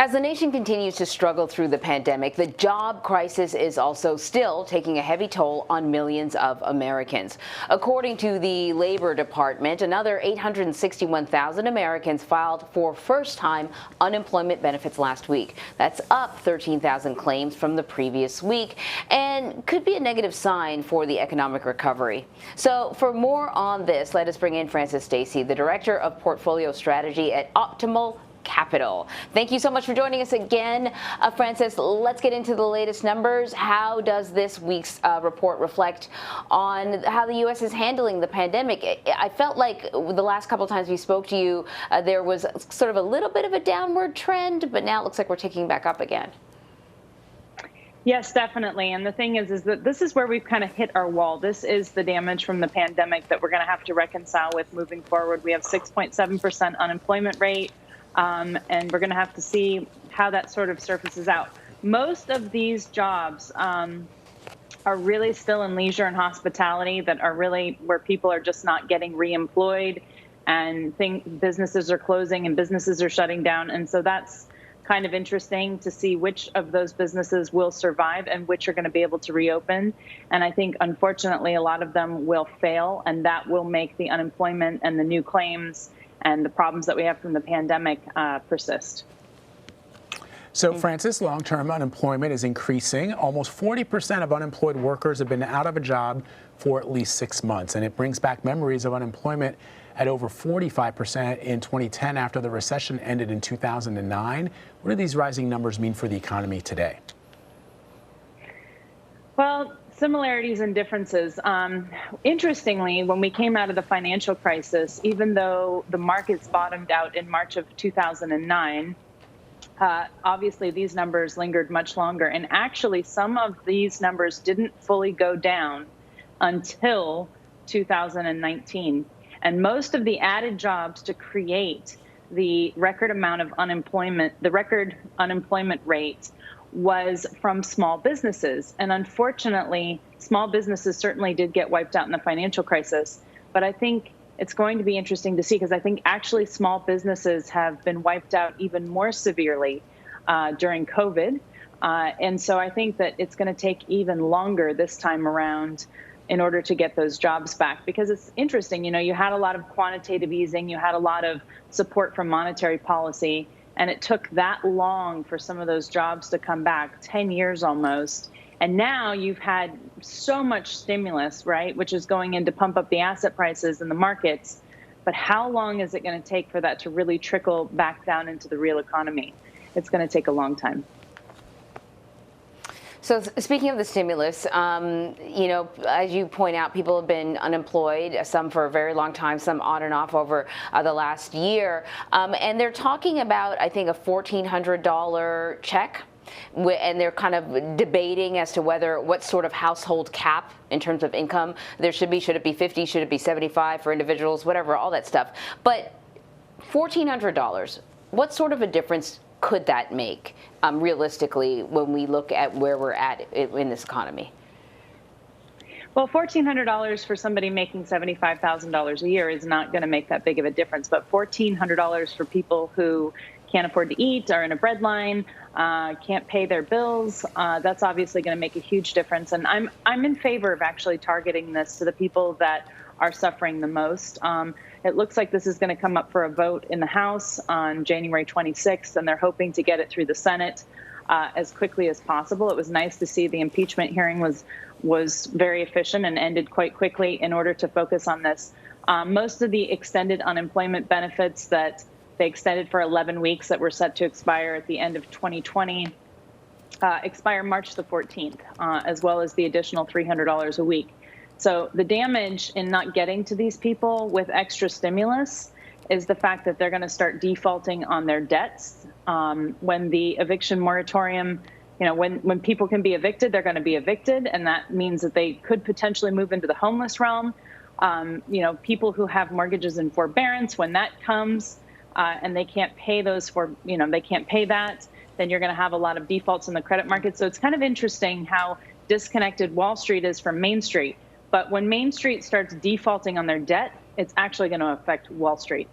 As the nation continues to struggle through the pandemic, the job crisis is also still taking a heavy toll on millions of Americans. According to the Labor Department, another 861,000 Americans filed for first-time unemployment benefits last week. That's up 13,000 claims from the previous week and could be a negative sign for the economic recovery. So for more on this, let us bring in Stacy, the Director of Portfolio Strategy at Optimal Capital. Thank you so much for joining us again. Frances, let's get into the latest numbers. How does this week's report reflect on how the U.S. is handling the pandemic? I felt like the last couple of times we spoke to you, there was sort of a little bit of a downward trend, but now it looks like we're ticking back up again. Yes, definitely. And the thing is that this is where we've kind of hit our wall. This is the damage from the pandemic that we're going to have to reconcile with moving forward. We have 6.7% unemployment rate. And we're going to have to see how that sort of surfaces out. Most of these jobs are really still in leisure and hospitality, that are really where people are just not getting reemployed, and businesses are closing and businesses are shutting down. And so that's kind of interesting to see which of those businesses will survive and which are going to be able to reopen. And I think, unfortunately, a lot of them will fail, and that will make the unemployment and the new claims and the problems that we have from the pandemic persist. So, Frances, long-term unemployment is increasing. Almost 40% of unemployed workers have been out of a job for at least 6 months. And it brings back memories of unemployment at over 45% in 2010 after the recession ended in 2009. What do these rising numbers mean for the economy today? Well, similarities and differences. Interestingly, when we came out of the financial crisis, even though the markets bottomed out in March of 2009, obviously these numbers lingered much longer. And actually, some of these numbers didn't fully go down until 2019. And most of the added jobs to create the record amount of unemployment, the record unemployment rate, was from small businesses. And unfortunately, small businesses certainly did get wiped out in the financial crisis. But I think it's going to be interesting to see, because I think actually small businesses have been wiped out even more severely during COVID. And so I think that it's going to take even longer this time around in order to get those jobs back. Because it's interesting, you had a lot of quantitative easing, you had a lot of support from monetary policy, and it took that long for some of those jobs to come back, 10 years almost. And now you've had so much stimulus, right, which is going in to pump up the asset prices in the markets. But how long is it going to take for that to really trickle back down into the real economy? It's going to take a long time. So speaking of the stimulus, as you point out, people have been unemployed, some for a very long time, some on and off over the last year. And they're talking about, I think, a $1,400 check. And they're kind of debating as to what sort of household cap in terms of income there should be. Should it be 50? Should it be 75 for individuals? Whatever, all that stuff. But $1,400, what sort of a difference could that make realistically when we look at where we're at in this economy? Well, $1,400 for somebody making $75,000 a year is not going to make that big of a difference. But $1,400 for people who can't afford to eat, are in a breadline, can't pay their bills, that's obviously going to make a huge difference. And I'm in favor of actually targeting this to the people that are suffering the most. It looks like this is going to come up for a vote in the House on January 26th, and they're hoping to get it through the Senate as quickly as possible. It was nice to see the impeachment hearing was very efficient and ended quite quickly in order to focus on this. Most of the extended unemployment benefits that they extended for 11 weeks that were set to expire at the end of 2020 expire March the 14th, as well as the additional $300 a week. So the damage in not getting to these people with extra stimulus is the fact that they're going to start defaulting on their debts. When the eviction moratorium, when people can be evicted, they're going to be evicted. And that means that they could potentially move into the homeless realm. People who have mortgages in forbearance, when that comes and they can't pay they can't pay that, then you're going to have a lot of defaults in the credit market. So it's kind of interesting how disconnected Wall Street is from Main Street. But when Main Street starts defaulting on their debt, it's actually going to affect Wall Street.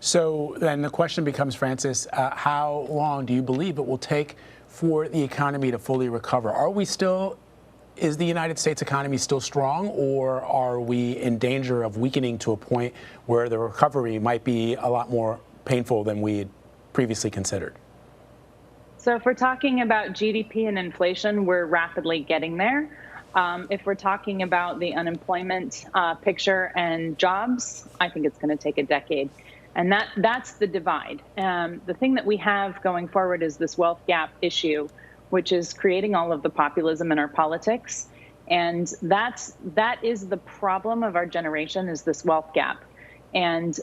So then the question becomes, Francis, how long do you believe it will take for the economy to fully recover? Is the United States economy still strong, or are we in danger of weakening to a point where the recovery might be a lot more painful than we had previously considered? So if we're talking about GDP and inflation, we're rapidly getting there. If we're talking about the unemployment picture and jobs, I think it's going to take a decade. And that's the divide. The thing that we have going forward is this wealth gap issue, which is creating all of the populism in our politics. And that is the problem of our generation, is this wealth gap. And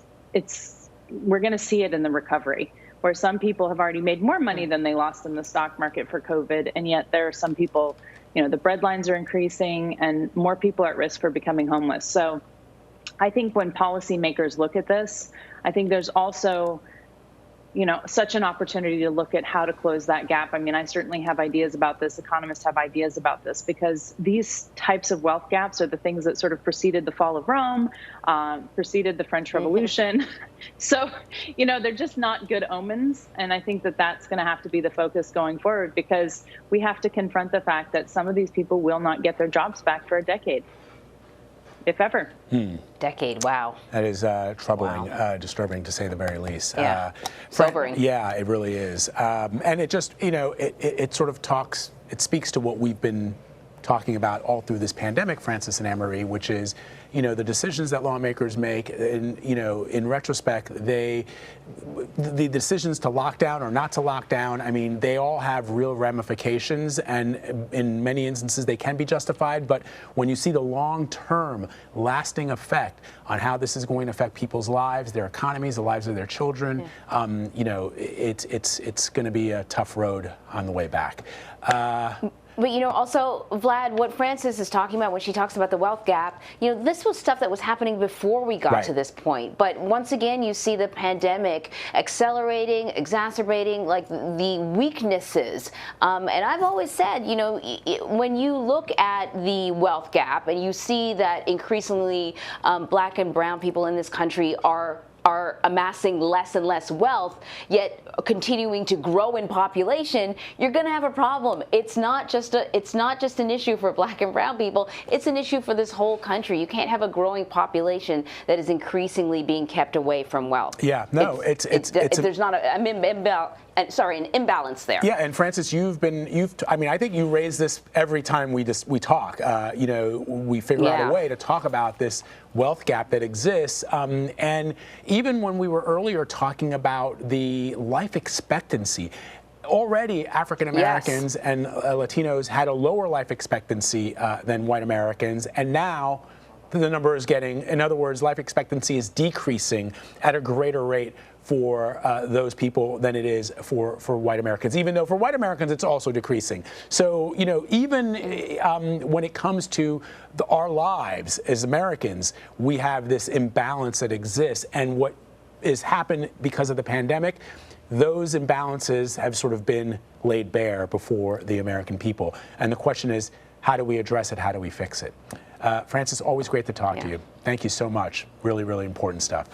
we're going to see it in the recovery, where some people have already made more money than they lost in the stock market for COVID. And yet there are some people, the bread lines are increasing and more people are at risk for becoming homeless. So I think when policymakers look at this, I think there's also, such an opportunity to look at how to close that gap. I mean, I certainly have ideas about this. Economists have ideas about this, because these types of wealth gaps are the things that sort of preceded the fall of Rome, preceded the French Revolution. So, they're just not good omens. And I think that that's going to have to be the focus going forward, because we have to confront the fact that some of these people will not get their jobs back for a decade, if ever. Decade, wow. That is troubling, disturbing to say the very least. Yeah, sobering. Yeah, it really is. And it just, it sort of speaks to what we've been talking about all through this pandemic, Francis and Anne-Marie, which is, the decisions that lawmakers make, and, in retrospect, the decisions to lock down or not to lock down, I mean, they all have real ramifications, and in many instances they can be justified. But when you see the long-term, lasting effect on how this is going to affect people's lives, their economies, the lives of their children, it's going to be a tough road on the way back. But, also, Vlad, what Francis is talking about when she talks about the wealth gap, this was stuff that was happening before we got to this point. But once again, you see the pandemic accelerating, exacerbating, like, the weaknesses. And I've always said, when you look at the wealth gap and you see that increasingly black and brown people in this country are amassing less and less wealth, yet continuing to grow in population, you're going to have a problem. It's not just an issue for black and brown people. It's an issue for this whole country. You can't have a growing population that is increasingly being kept away from wealth. Yeah, no, there's not an imbalance there. Yeah, and Francis, I think you raise this every time we talk. We figure out a way to talk about this wealth gap that exists. And even when we were earlier talking about the life expectancy, already African Americans and Latinos had a lower life expectancy than white Americans, and now the number is in other words, life expectancy is decreasing at a greater rate for those people than it is for white Americans, even though for white Americans it's also decreasing. So, even when it comes to our lives as Americans, we have this imbalance that exists. And what has happened because of the pandemic, those imbalances have sort of been laid bare before the American people. And the question is, how do we address it? How do we fix it? Francis, always great to talk to you. Thank you so much. Really, really important stuff.